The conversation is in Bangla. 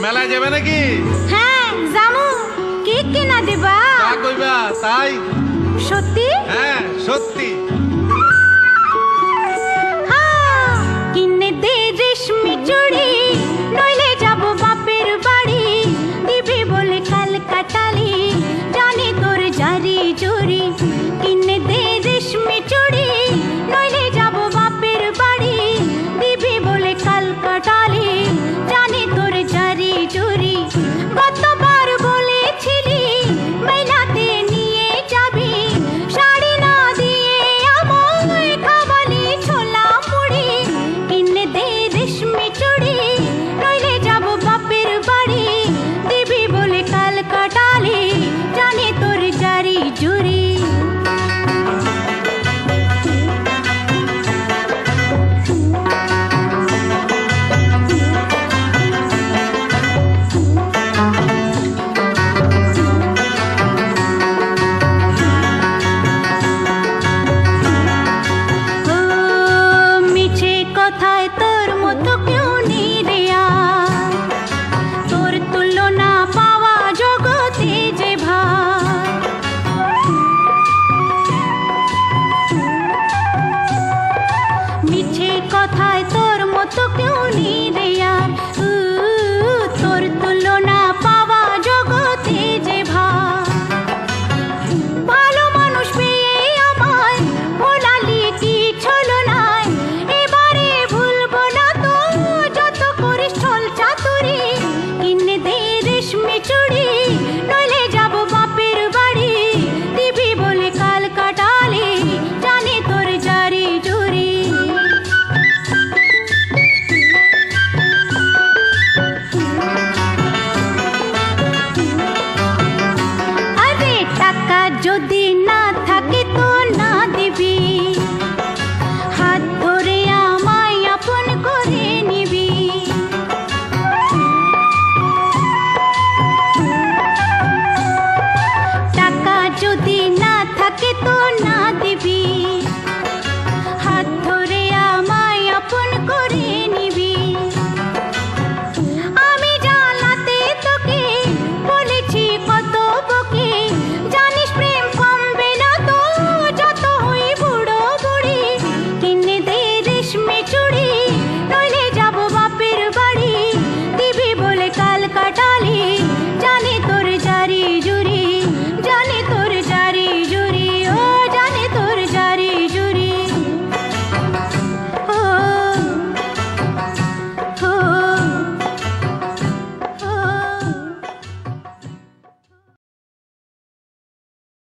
মেলায় যাবে নাকি? হ্যাঁ জামু। কি কিনা দিবা? তা কইবা তাই। সত্যি? হ্যাঁ সত্যি। হ্যাঁ, কিনে দে রেশমি চুড়ি, নইলে যাব বাপের বাড়ি। দিবি বলে কাল কাটালি, জানি তোর জারি জুরি। কিনে দে রেশমি চুড়ি, নইলে যাব বাপের বাড়ি। দিবি বলে কাল কাটালি, জানি তোর জারি জুরি। কতবার বলেছিলি মেলাতে নিয়ে যাবি, শাড়ি না দিয়ে আমায় খাওয়ালি ছোলা মুড়ি। কিনে দে রেশমি চুড়ি, নইলে যাব বাপের বাড়ি। দিবি বলে কাল কাটালি, জানি তোর জারি জুরি। ও মিছে কথায় তোর মতো কেউ নেই রে আর, তোর তুলনা পাওয়া জগতে যে ভার। মিছে কথায় তোর মতো কেউ নেই